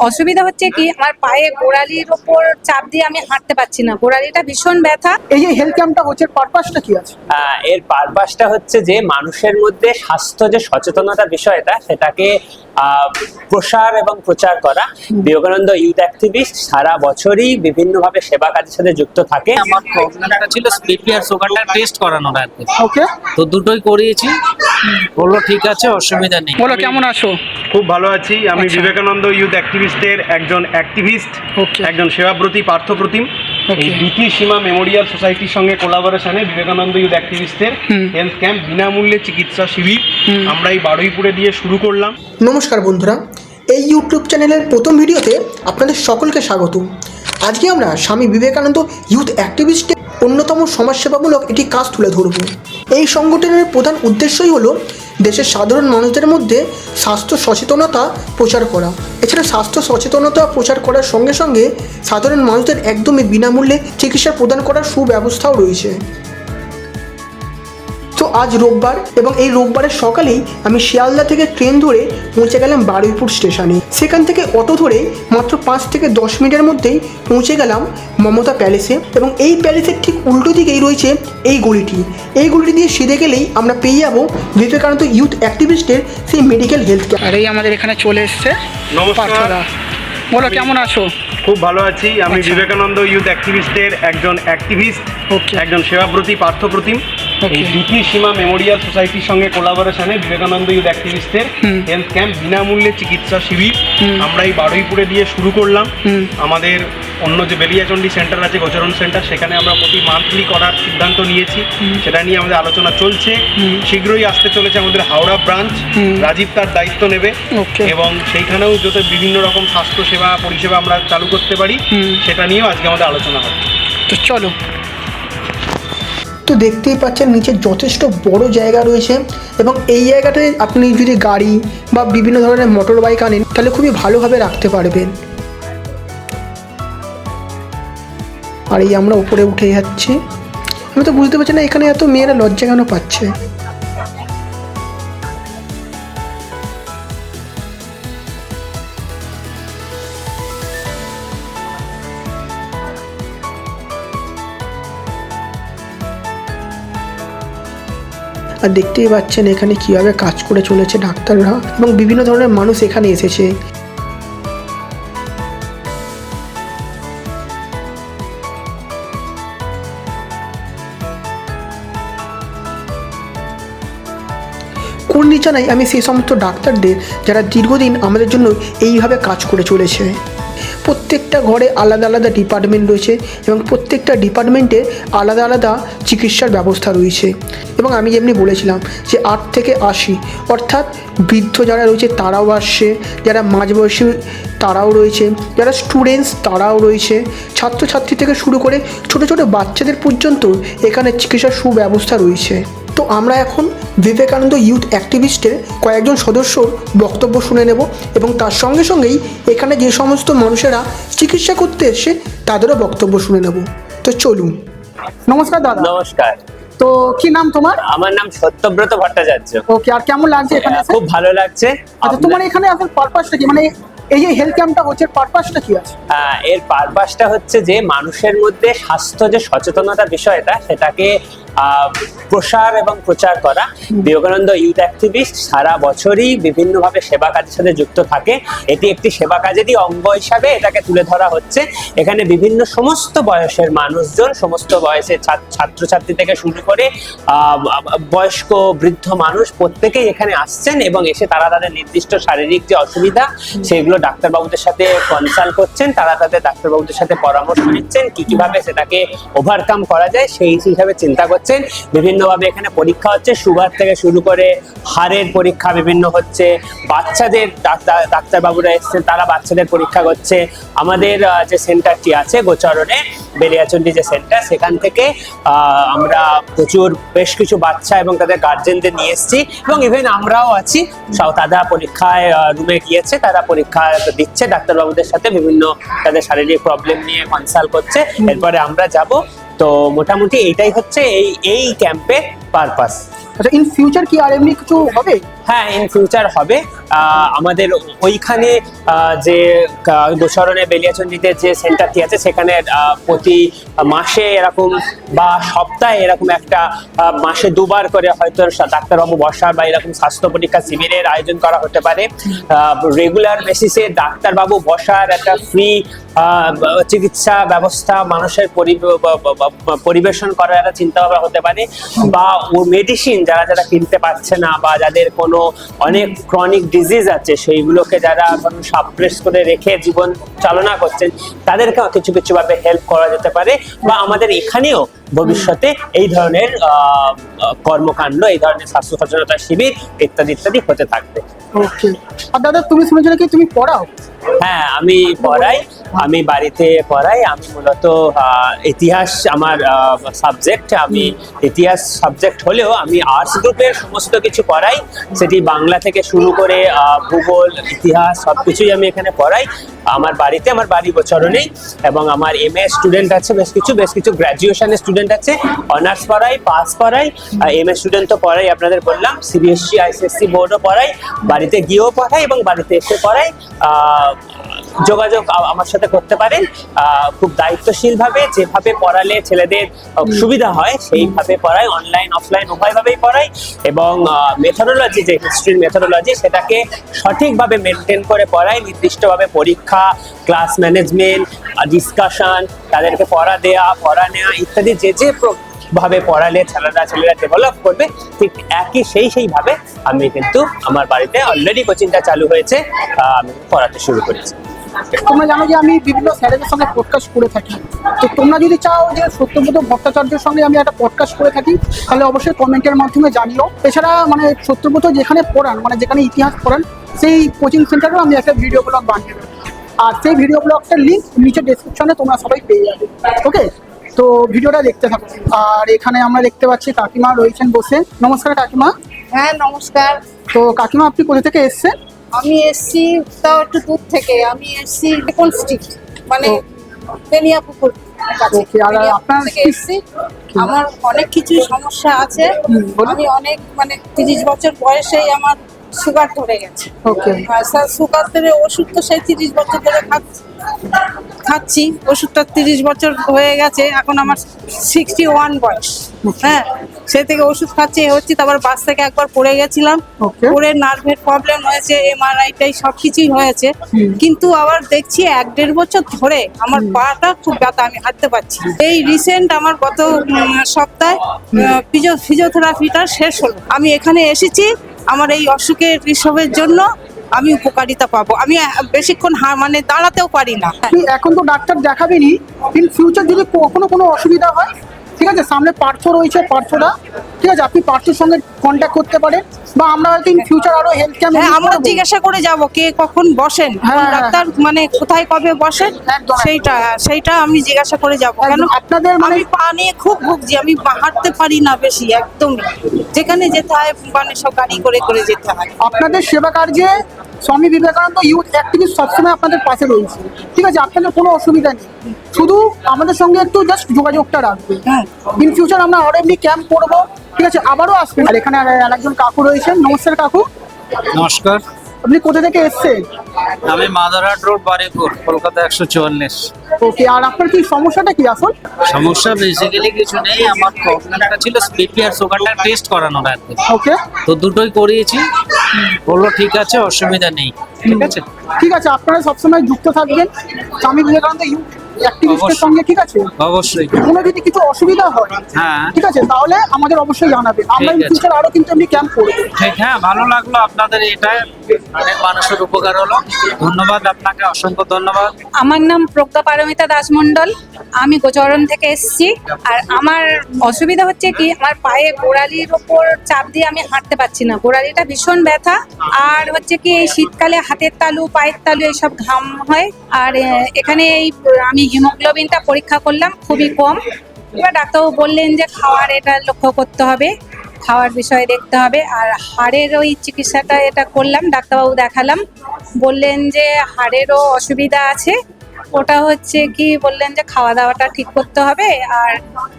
অসুবিধা হচ্ছে কি আমার পায়ে গোড়ালির ওপর চাপ দিয়ে আমি হাঁটতে পারছি না, গোড়ালিটা ভীষণ ব্যথা। এই যে হেলথ ক্যাম্পটা হচ্ছে পারপাসটা কি আছে? এর পারপাসটা হচ্ছে যে মানুষের মধ্যে স্বাস্থ্য যে সচেতনতা বিষয়টা সেটাকে প্রসার এবং প্রচার করা। বিবেকানন্দ ইউথ অ্যাক্টিভিস্ট সারা বছরই বিভিন্নভাবে সেবা কাজের সাথে যুক্ত থাকে। আমার প্রবলেমটা ছিল স্পিড আর সুগারটা টেস্ট করানোর আর কি। ওকে, তো দুটোই করিয়েছি, বললো ঠিক আছে অসুবিধা নেই। বলো কেমন আছো? খুব ভালো আছি। আমি আচ্ছা। বিবেকানন্দ ইউথ অ্যাক্টিভিস্টের একজন অ্যাক্টিভিস্ট, Okay. একজন সেবাব্রতী পার্থপ্রতিম। Okay. এই দ্বিতীয় সীমা মেমোরিয়াল সোসাইটির সঙ্গে কোলাবোরেশনে বিবেকানন্দ ইউথ অ্যাক্টিভিস্টের হেলথ ক্যাম্প বিনামূল্যে চিকিৎসা শিবির আমরা এই বারুইপুরে দিয়ে শুরু করলাম। নমস্কার বন্ধুরা, এই ইউটিউব চ্যানেলের প্রথম ভিডিওতে আপনাদের সকলকে স্বাগত। আজকে আমরা স্বামী বিবেকানন্দ ইউথ অ্যাক্টিভিস্টের অন্যতম সমাজসেবামূলক একটি কাজ তুলে ধরব। এই সংগঠনের প্রধান উদ্দেশ্যই হলো দেশের সাধারণ মানুষদের মধ্যে স্বাস্থ্য সচেতনতা প্রচার করা। এছাড়া স্বাস্থ্য সচেতনতা প্রচার করার সঙ্গে সঙ্গে সাধারণ মানুষদের একদমই বিনামূল্যে চিকিৎসা প্রদান করার সুব্যবস্থাও রয়েছে। তো আজ রোববার এবং এই রোববারের সকালেই আমি শিয়ালদা থেকে ট্রেন ধরে পৌঁছে গেলাম বারুইপুর স্টেশনে। সেখান থেকে অটো ধরে মাত্র 5 থেকে 10 মিনিটের মধ্যেই পৌঁছে গেলাম মমতা প্যালেসে। এবং এই প্যালেসের ঠিক উল্টো দিকেই রয়েছে এই গলিটি। এই গলিটি দিয়ে সিধে গেলেই আমরা পেয়ে যাবো বিবেকানন্দ ইউথ অ্যাক্টিভিস্টের সেই মেডিকেল হেলথ ক্যাম্প। আর এই আমাদের এখানে চলে এসছে নমস্কার। বলো কেমন আছো? খুব ভালো আছি। আমি আচ্ছা। বিবেকানন্দ ইউথ অ্যাক্টিভিস্টের একজন অ্যাক্টিভিস্ট, Okay. একজন সেবাব্রতী পার্থপ্রতিম। Okay. এই দ্বিতীয় সীমা মেমোরিয়াল সোসাইটির সঙ্গে কোলাবোরেশনে বিবেকানন্দ ইউথ অ্যাক্টিভিস্টের হেলথ ক্যাম্প বিনামূল্যে চিকিৎসা শিবির আমরা এই বারুইপুরে দিয়ে শুরু করলাম। আমাদের অন্য যে বেলিয়াচন্ডী সেন্টার আছে, গোচরণ সেন্টার, সেখানে আমরা প্রতি মান্থলি করার সিদ্ধান্ত নিয়েছি। সেটা নিয়ে আমাদের আলোচনা চলছে। শীঘ্রই আসতে চলেছে আমাদের হাওড়া ব্রাঞ্চ। রাজীব তার দায়িত্ব নেবে Okay. এবং সেইখানেও যত বিভিন্ন রকম স্বাস্থ্য সেবা পরিষেবা আমরা চালু করতে পারি সেটা নিয়েও আজকে আমাদের আলোচনা হবে। তো চলো। তো দেখতেই পাচ্ছেন নিচে যথেষ্ট বড় জায়গা রয়েছে এবং এই জায়গাটায় আপনি যদি গাড়ি বা বিভিন্ন ধরনের মোটর বাইক আনেন তাহলে খুবই ভালোভাবে রাখতে পারবেন। আর এই আমরা উপরে উঠে যাচ্ছি। আমি তো বুঝতে পারছি না এখানে এত মেয়েরা লজ্জা কেন পাচ্ছে। আর দেখতেই পাচ্ছেন এখানে কীভাবে কাজ করে চলেছে ডাক্তাররা এবং বিভিন্ন ধরনের মানুষ এখানে এসেছে। কুর্নি জানাই আমি সেই সমস্ত ডাক্তারদের যারা দীর্ঘদিন আমাদের জন্য এইভাবে কাজ করে চলেছে। প্রত্যেকটা ঘরে আলাদা আলাদা ডিপার্টমেন্ট রয়েছে এবং প্রত্যেকটা ডিপার্টমেন্টে আলাদা আলাদা চিকিৎসার ব্যবস্থা রয়েছে। এবং আমি যেমনি বলেছিলাম যে 8 থেকে 80 অর্থাৎ বৃদ্ধ যারা রয়েছে তারাও আসছে, যারা মাঝবয়সী তারাও রয়েছে, যারা স্টুডেন্টস তারাও রয়েছে, ছাত্রছাত্রী থেকে শুরু করে ছোটো ছোটো বাচ্চাদের পর্যন্ত এখানে চিকিৎসার সুব্যবস্থা রয়েছে। তো আমরা এখন বিবেকানন্দ ইউথ অ্যাক্টিভিস্টের কয়েকজন সদস্যর বক্তব্য শুনে নেব এবং তার সঙ্গে সঙ্গেই এখানে যে সমস্ত মানুষেরা চিকিৎসা করতে এসে তাদেরও বক্তব্য শুনে নেব। তো চলুন। নমস্কার দাদা। নমস্কার, তো কি নাম তোমার? আমার নাম সত্যব্রত ভট্টাচার্য। ওকে, আর কেমন লাগছে এখানে এসে? খুব ভালো লাগছে। আচ্ছা, তোমার এখানে আসল পারপাসটা কি, মানে এই যে হেলথ ক্যাম্পটা হচ্ছে পারপাসটা কি আছে? এর পারপাসটা হচ্ছে যে মানুষের মধ্যে স্বাস্থ্য যে সচেতনতা বিষয়টা সেটাকে প্রসার এবং প্রচার করা। বিবেকানন্দ ইউথ অ্যাক্টিভিস্ট সারা বছরই বিভিন্নভাবে সেবা কাজের সাথে যুক্ত থাকে। এটি একটি সেবা কাজেরই অঙ্গ হিসাবে এটাকে তুলে ধরা হচ্ছে। এখানে বিভিন্ন সমস্ত বয়সের মানুষজন, সমস্ত বয়সের ছাত্রছাত্রী থেকে শুরু করে বয়স্ক বৃদ্ধ মানুষ প্রত্যেকেই এখানে আসছেন এবং এসে তারা তাদের নির্দিষ্ট শারীরিক যে অসুবিধা সেগুলো ডাক্তারবাবুদের সাথে কনসাল্ট করছেন। তারা তাদের ডাক্তারবাবুদের সাথে পরামর্শ নিচ্ছেন কিভাবে সেটাকে ওভারকাম করা যায় সেই হিসাবে চিন্তা করছেন। বিভিন্নভাবে এখানে পরীক্ষা হচ্ছে, সুগার থেকে শুরু করে হাড়ের পরীক্ষা বিভিন্ন হচ্ছে। বাচ্চাদের ডাক্তারবাবুরা এসছেন, তারা বাচ্চাদের পরীক্ষা করছে। আমাদের যে সেন্টারটি আছে গোচরণে বেলিয়াচন্ডী যে সেন্টার, সেখান থেকে আমরা প্রচুর বেশ কিছু বাচ্চা এবং তাদের গার্জেনদের নিয়ে এসেছি এবং ইভেন আমরাও আছি। তারা পরীক্ষায় রুমে গিয়েছে, তারা পরীক্ষা দিচ্ছে ডাক্তারবাবুদের সাথে, বিভিন্ন তাদের শারীরিক প্রবলেম নিয়ে কনসাল্ট করছে। এরপরে আমরা যাব। তো মোটামুটি এইটাই হচ্ছে এই ক্যাম্পের পারপাস। আচ্ছা, ইন ফিউচার কি আর এমনি কিছু হবে? হ্যাঁ, ইন ফিউচার হবে। আমাদের ওইখানে যে গোচরণে বেলিয়াচন্ডিতে যে সেন্টারটি আছে সেখানে প্রতি মাসে এরকম বা সপ্তাহে এরকম একটা মাসে দুবার করে হয়তো ডাক্তারবাবু বসার বা এরকম স্বাস্থ্য পরীক্ষা শিবিরের আয়োজন করা হতে পারে। রেগুলার বেসিসে ডাক্তারবাবু বসার একটা ফ্রি চিকিৎসা ব্যবস্থা মানুষের পরিবেশন করার একটা চিন্তা ভাবনা হতে পারে, বা ও মেডিসিন যারা যারা কিনতে পারছে না বা যাদের কোনো অনেক ক্রনিক ডিজিজ আছে সেইগুলোকে যারা সাপ্রেস করে রেখে জীবন চালনা করছেন তাদেরকে কিছু কিছু ভাবে হেল্প করা যেতে পারে। বা আমাদের এখানেও ভবিষ্যতে এই ধরনের কর্মকাণ্ড, এই ধরনের স্বাস্থ্য সচেতনতা শিবির ইত্যাদি ইত্যাদি হতে থাকবে। ওকে। আর দাদা তুমি শুনেছো নাকি তুমি পড়াও? হ্যাঁ, আমি পড়াই, আমি বাড়িতে পড়াই। আমি মূলত ইতিহাস আমার সাবজেক্ট, আমি ইতিহাস সাবজেক্ট হলেও আমি আর্টস গ্রুপের সমস্ত কিছু পড়াই, সেটি বাংলা থেকে শুরু করে ভূগোল, ইতিহাস সবকিছুই আমি এখানে পড়াই আমার বাড়িতে, আমার বাড়ি গোচরণেই। এবং আমার MA স্টুডেন্ট আছে বেশ কিছু গ্র্যাজুয়েশনের স্টুডেন্ট আছে, অনার্স পড়াই, পাস পড়াই, MA স্টুডেন্ট তো পড়াই আপনাদের বললাম, CBSE ICSE বোর্ডও পড়াই, বাড়িতে গিয়েও পড়াই এবং বাড়িতে এসে পড়াই। যোগাযোগ আমার সাথে করতে পারেন খুব দায়িত্বশীল ভাবে, যেভাবে পড়ালে ছেলেদের সুবিধা হয় সেইভাবে পড়াই, অনলাইন অফলাইন উভয়ভাবেই পড়াই। এবং মেথোডোলজি, যে হিস্ট্রির মেথোডোলজি, সেটাকে সঠিকভাবে মেনটেন করে পড়াই। নির্দিষ্টভাবে পরীক্ষা, ক্লাস ম্যানেজমেন্ট, ডিসকাশন, তাদেরকে পড়া নেওয়া ইত্যাদি যে ভাবে পড়ালে ছেলেরা ডেভেলপ করবে, ঠিক একই সেইভাবে আমি কিন্তু আমার বাড়িতে অলরেডি কোচিংটা চালু হয়েছে, আমি পড়াতে শুরু করেছি। তোমরা জানো যে আমি বিভিন্ন স্যারেদের সঙ্গে পডকাস্ট করে থাকি, তো তোমরা যদি চাও যে সত্যব্রত ভট্টাচার্যের সঙ্গে আমি একটা পডকাস্ট করে থাকি তাহলে অবশ্যই কমেন্টের মাধ্যমে জানিও। এছাড়া মানে সত্যব্রত যেখানে পড়ান, মানে যেখানে ইতিহাস পড়ান, সেই কোচিং সেন্টারেও আমি একটা ভিডিও ব্লগ বানিয়ে দেবো, আর সেই ভিডিও ব্লগটার লিঙ্ক নিচে ডেসক্রিপশনে তোমরা সবাই পেয়ে যাবে। ওকে, তো ভিডিওটা দেখতে থাকো। আর এখানে আমরা দেখতে পাচ্ছি কাকিমা রয়েছেন বসে। নমস্কার কাকিমা। হ্যাঁ নমস্কার। তো কাকিমা আপনি কোথা থেকে এসছেন? আমি এসছি তাও একটু দূর থেকে, আমি এসছি কোন স্ট্রিট, মানে পেনিয়াপুকুর কাছে। ওকে, আর আপনার থেকে এসছি। আমার অনেক কিছু সমস্যা আছে, বলুন। আমি অনেক মানে 30 বছর বয়সেই আমার সুগার ধরে গেছে। ওকে। আর স্যার সুগার ধরে ওষুধ তো সেই 30 বছর ধরে খাচ্ছি, ওষুধটা 30 বছর হয়ে গেছে, এখন আমার 61 বয়স। হ্যাঁ, সে থেকে ওষুধ খাচ্ছি হচ্ছে। তারপর বাস থেকে একবার পড়ে গেছিলাম, Okay. পড়ে নার্ভের প্রবলেম হয়েছে, MRI সবকিছুই হয়েছে, কিন্তু আবার দেখছি 1-1.5 বছর ধরে আমার পাটা খুব ব্যথা, আমি হাঁটতে পারছি। এই রিসেন্ট আমার গত সপ্তাহে ফিজিওথেরাপিটা শেষ হলো, আমি এখানে এসেছি। আমার এই অসুখের ঋষভের জন্য আমি উপকারিতা পাবো। আমি বেশিক্ষণ মানে দাঁড়াতেও পারি না। আপনি এখন তো ডাক্তার দেখাবেনই, ইন ফিউচার যদি কখনো কোনো অসুবিধা হয়, ঠিক আছে, সামনে পার্থ রয়েছে, পার্থদা, ঠিক আছে, আপনি পার্থর সঙ্গে কন্ট্যাক্ট করতে পারেন, বা আমরা হয়তো ইন ফিউচার আরো হেলথ ক্যাম্প। হ্যাঁ, আমরা জিজ্ঞাসা করে যাব কে কখন বসেন, কোন হ্যাঁ, ডাক্তার মানে কোথায় কবে বসেন, একদম। সেইটা আমি জিজ্ঞাসা করে যাব। কেন আপনাদের মানে আমি পা নিয়ে খুব ভুগছি, আমি হাঁটতে পারি না বেশি, একদমই। যেখানে যেতে হয় মানে সব গাড়ি করে করে যেতে হয়। আপনাদের সেবা কার্যে স্বামী বিবেকানন্দ ইউথ অ্যাক্টিভিস্ট সবসময় আপনাদের পাশে রয়েছে, ঠিক আছে, আপনাদের কোনো অসুবিধা নেই, শুধু আমাদের সঙ্গে একটু জাস্ট যোগাযোগটা রাখবে। হ্যাঁ। ইন ফিউচার আমরা আরো এমনি ক্যাম্প করবো, ঠিক আছে, আবারও আসবেন। আর এখানে একজন কাকু রয়েছেন। নমস্কার কাকু, নমস্কার, আপনি কোথা থেকে এসছেন? আমি মাদারহাট রোড, বারুইপুর, কলকাতা 144। ওকে, আর আপনার কি সমস্যাটা কি আসল? সমস্যা বেসিক্যালি কিছু নেই, আমার প্রবলেমটা ছিল বিপি আর সুগারটা টেস্ট করানোর আর কি। ওকে, তো দুটোই করিয়েছি, বললো ঠিক আছে, অসুবিধা নেই। ঠিক আছে, ঠিক আছে, আপনারা সবসময় যুক্ত থাকবেন স্বামী বিবেকানন্দ ইউথ অ্যাক্টিভিস্টের অবশ্যই। সঙ্গে, ঠিক আছে। অবশ্যই। কোনো যদি কিছু অসুবিধা হয়, হ্যাঁ ঠিক আছে, তাহলে আমাদের অবশ্যই জানাবেন, আমরা ঠিক ইন আছে। ফিউচার আরো কিন্তু এমনি ক্যাম্প করবো। ঠিক, হ্যাঁ, ভালো লাগলো আপনাদের এটা, অনেক মানুষের উপকার হলো। ধন্যবাদ আপনাকে, অসংখ্য ধন্যবাদ। আমার নাম প্রজ্ঞা পারমিতা দাস মণ্ডল, আমি গোচরণ থেকে এসেছি। আর আমার অসুবিধা হচ্ছে কি, আমার পায়ে গোড়ালির ওপর চাপ দিয়ে আমি হাঁটতে পারছি না, গোড়ালিটা ভীষণ ব্যথা। আর হচ্ছে কি এই শীতকালে হাতের তালু, পায়ের তালু এইসব ঘাম হয়। আর এখানে এই আমি হিমোগ্লোবিনটা পরীক্ষা করলাম, খুবই কম। এবার ডাক্তারবাবু বললেন যে খাওয়ার এটা লক্ষ্য করতে হবে, খাওয়ার বিষয়ে দেখতে হবে। আর হাড়ের ওই চিকিৎসাটা এটা করলাম, ডাক্তারবাবু দেখালাম, বললেন যে হাড়েরও অসুবিধা আছে, ওটা হচ্ছে কি বললেন যে খাওয়া দাওয়াটা ঠিক করতে হবে, আর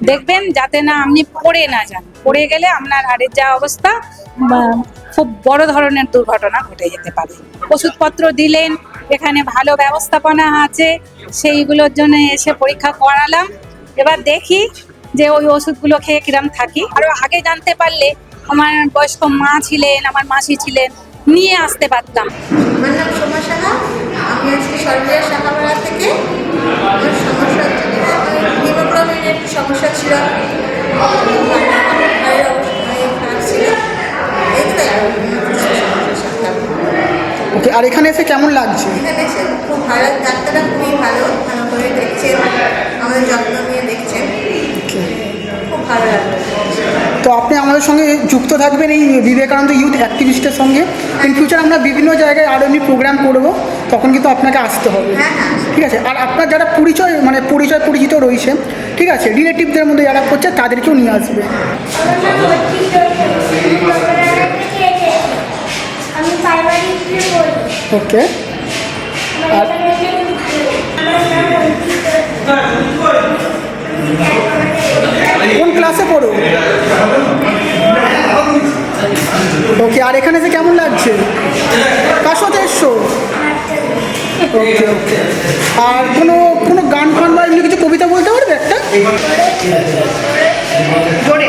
দেখবেন যাতে না আপনি পড়ে না যান, পড়ে গেলে আপনার হাড়ের যা অবস্থা খুব বড় ধরনের দুর্ঘটনা ঘটে যেতে পারে। ওষুধপত্র দিলেন, এখানে ভালো ব্যবস্থাপনা আছে, সেইগুলোর জন্য এসে পরীক্ষা করালাম। এবার দেখি যে ওই ওষুধগুলো খেয়ে কিরম থাকি। আরো আগে জানতে পারলে আমার বয়স্ক মা ছিলেন, আমার মাসি ছিলেন, নিয়ে আসতে পারতাম। আমার নাম সোমা সাহা, আমি আজকে সরকারি শাখাপাড়া থেকে। আমার সমস্যা হচ্ছে হিমোগ্লোবিনের একটু সমস্যা ছিল, পায়ের অবস্থা খারাপ ছিল, এইগুলোই আর ওকে, আর এখানে এসে কেমন লাগছে? এখানে এসে খুব ভালো, ডাক্তাররা খুবই ভালো, ভালো করে দেখছেন, আমাদের যত্ন নিয়ে দেখছেন, খুব ভালো লাগবে। তো আপনি আমাদের সঙ্গে যুক্ত থাকবেন এই বিবেকানন্দ ইউথ অ্যাক্টিভিস্টের সঙ্গে। ইন ফিউচার আমরা বিভিন্ন জায়গায় আরও এমনি প্রোগ্রাম করব, তখন কিন্তু আপনাকে আসতে হবে, হ্যাঁ হ্যাঁ। ঠিক আছে? আর আপনার যারা পরিচিত রয়েছে, ঠিক আছে, রিলেটিভদের মধ্যে যারা করছে তাদেরকেও নিয়ে আসবে। আমি প্রাইমারি স্কুলে পড়ি। ওকে, আর কোন ক্লাসে পড়ো? ওকে, আর এখানে এসে কেমন লাগছে? কার সাথে এসছো? ওকে ওকে, আর কোনো গান ফান বা এমনি কিছু কবিতা বলতে পারবে একটা? জোরে।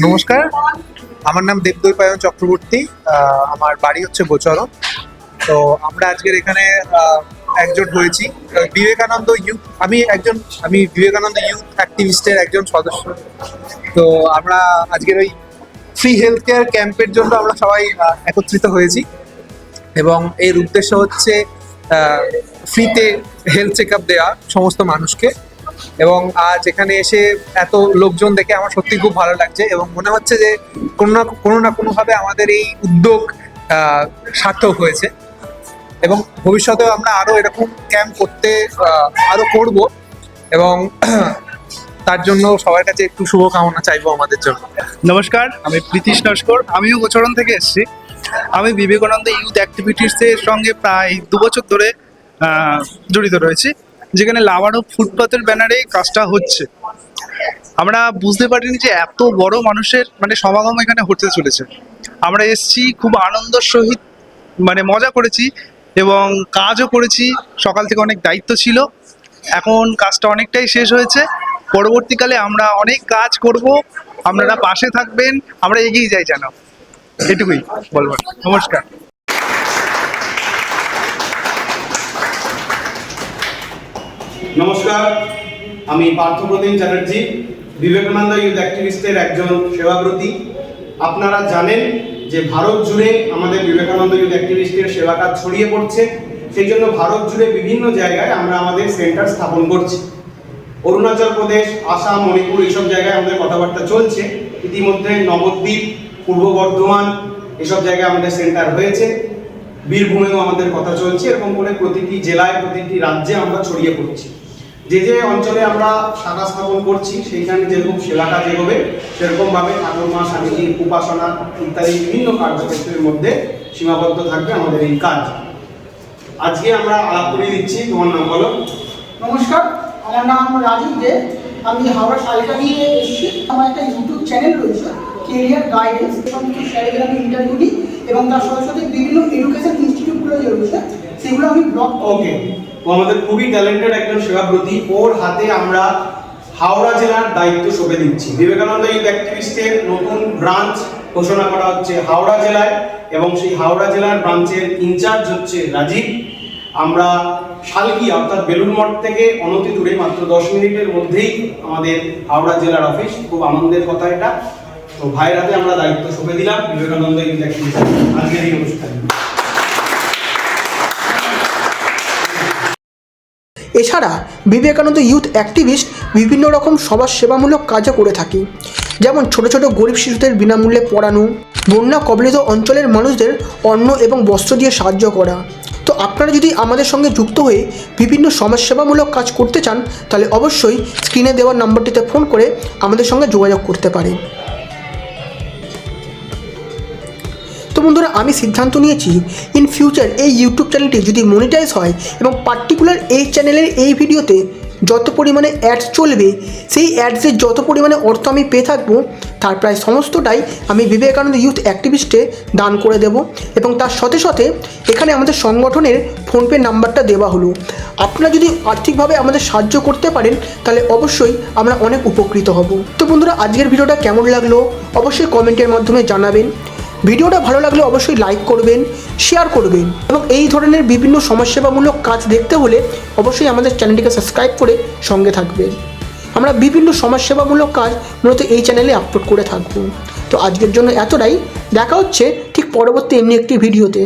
নমস্কার, আমার নাম দেবদৈপায়ন চক্রবর্তী। আমার বাড়ি হচ্ছে গোচরণ। তো আমরা আজকের এখানে একজোট হয়েছি বিবেকানন্দ ইউথ। আমি বিবেকানন্দ ইউথ অ্যাক্টিভিস্টের একজন সদস্য। তো আমরা আজকের ওই ফ্রি হেলথ কেয়ার ক্যাম্পের জন্য আমরা সবাই একত্রিত হয়েছি, এবং এর উদ্দেশ্য হচ্ছে ফ্রিতে হেলথ চেক আপ দেওয়া সমস্ত মানুষকে। এবং আজ এখানে এসে এত লোকজন দেখে আমার সত্যি খুব ভালো লাগছে, এবং মনে হচ্ছে যে কোনো না কোনোভাবে আমাদের এই উদ্যোগ সার্থক হয়েছে, এবং ভবিষ্যতেও আমরা আরো এরকম ক্যাম্প করতে আরো করব, এবং তার জন্য সবার কাছে একটু শুভকামনা চাইবো আমাদের জন্য। নমস্কার, আমি প্রীতিশ নস্কর, আমিও গোচরণ থেকে এসেছি। আমি বিবেকানন্দ ইউথ অ্যাক্টিভিটিসের সঙ্গে প্রায় 2 বছর ধরে জড়িত রয়েছি, যেখানে লাভারো ফুটপাথের ব্যানারে কাজটা হচ্ছে। আমরা বুঝতে পারিনি যে এত বড় মানুষের সমাগম এখানে হতে চলেছে। আমরা এসেছি, খুব আনন্দের সহিত মজা করেছি এবং কাজও করেছি। সকাল থেকে অনেক দায়িত্ব ছিল, এখন কাজটা অনেকটাই শেষ হয়েছে। পরবর্তীকালে আমরা অনেক কাজ করব, আপনারা পাশে থাকবেন, আমরা এগিয়ে যাই যেন, এটুকুই বলবো। নমস্কার। নমস্কার, আমি পার্থপ্রতিম চ্যাটার্জি, বিবেকানন্দ ইউথ অ্যাক্টিভিস্টের একজন সেবাব্রতী। আপনারা জানেন যে ভারত জুড়ে আমাদের বিবেকানন্দ ইউথ অ্যাক্টিভিস্টের সেবা কাজ ছড়িয়ে পড়ছে। সেই জন্য ভারত জুড়ে বিভিন্ন জায়গায় আমরা আমাদের সেন্টার স্থাপন করছি। অরুণাচল প্রদেশ, আসাম, মণিপুর এইসব জায়গায় আমাদের কথাবার্তা চলছে। ইতিমধ্যে নবদ্বীপ, পূর্ব বর্ধমান এসব জায়গায় আমাদের সেন্টার হয়েছে। বীরভূমেও আমাদের কথা চলছে। এরকম করে প্রতিটি জেলায়, প্রতিটি রাজ্যে আমরা ছড়িয়ে পড়ছি। যে যে অঞ্চলে আমরা শাখা স্থাপন করছি সেইখানে যেরকম সেবা কাজ এগোবে, সেরকমভাবে ঠাকুরমা, স্বামীজির উপাসনা ইত্যাদি বিভিন্ন কার্যক্ষেত্রের মধ্যে সীমাবদ্ধ থাকবে আমাদের এই কাজ। আজকে আমরা আলাপ করে দিচ্ছি। তোমার নাম বলো। নমস্কার, আমার নাম রাজীব দে, আমি হাওড়া শালিকা দিয়ে এসেছি। আমার একটা ইউটিউব চ্যানেল রয়েছে, কেরিয়ার গাইডেন্স, এবং স্যারেদের আমি ইন্টারভিউ দিই, এবং তার সাথে সাথে বিভিন্ন এডুকেশন ইনস্টিটিউটগুলো যে রয়েছে সেগুলো আমি ব্লগ। ওকে, ও আমাদের খুবই ট্যালেন্টেড একজন সেবাব্রতী। ওর হাতে আমরা হাওড়া জেলার দায়িত্ব সঁপে দিচ্ছি। বিবেকানন্দ ইউথ অ্যাক্টিভিস্টের নতুন ব্রাঞ্চ ঘোষণা করা হচ্ছে হাওড়া জেলায়, এবং সেই হাওড়া জেলার ব্রাঞ্চের ইনচার্জ হচ্ছে রাজীব। আমরা শালকি অর্থাৎ বেলুড় মঠ থেকে অনতি দূরে মাত্র 10 মিনিটের মধ্যেই আমাদের হাওড়া জেলার অফিস। খুব আনন্দের কথা এটা। তো ভাইয়ের হাতে আমরা দায়িত্ব সঁপে দিলাম বিবেকানন্দ ইউথ অ্যাক্টিভিস্ট আজকের এই অনুষ্ঠানে। এছাড়া বিবেকানন্দ ইউথ অ্যাক্টিভিস্ট বিভিন্ন রকম সমাজ সেবামূলক কাজও করে থাকে, যেমন ছোট ছোট গরিব শিশুদের বিনামূল্যে পড়ানো, বন্যা কবলিত অঞ্চলের মানুষদের অন্ন এবং বস্ত্র দিয়ে সাহায্য করা। তো আপনারা যদি আমাদের সঙ্গে যুক্ত হয়ে বিভিন্ন সমাজসেবামূলক কাজ করতে চান তাহলে অবশ্যই স্ক্রিনে দেওয়া নম্বরটিতে ফোন করে আমাদের সঙ্গে যোগাযোগ করতে পারেন। তো বন্ধুরা, আমি সিদ্ধান্ত নিয়েছি ইন ফিউচার এই ইউটিউব চ্যানেলটি যদি মনিটাইজ হয় এবং পার্টিকুলার এই চ্যানেলের এই ভিডিওতে যত পরিমাণে অ্যাডস চলবে, সেই অ্যাডসের যত পরিমাণে অর্থ আমি পেয়ে থাকবো তার প্রায় সমস্তটাই আমি বিবেকানন্দ ইউথ অ্যাক্টিভিস্টে দান করে দেব। এবং তার সাথে সাথে এখানে আমাদের সংগঠনের ফোনপে নাম্বারটা দেওয়া হলো। আপনারা যদি আর্থিকভাবে আমাদের সাহায্য করতে পারেন তাহলে অবশ্যই আমরা অনেক উপকৃত হব। তো বন্ধুরা, আজকের ভিডিওটা কেমন লাগলো অবশ্যই কমেন্টের মাধ্যমে জানাবেন। ভিডিওটা ভালো লাগলে অবশ্যই লাইক করবেন, শেয়ার করবেন এবং এই ধরনের বিভিন্ন সমাজসেবামূলক কাজ দেখতে হলে অবশ্যই আমাদের চ্যানেলটিকে সাবস্ক্রাইব করে সঙ্গে থাকবেন। আমরা বিভিন্ন সমাজসেবামূলক কাজ মূলত এই চ্যানেলে আপলোড করে থাকব। তো আজকের জন্য এতটাই, দেখা হচ্ছে ঠিক পরবর্তী এমনি একটি ভিডিওতে।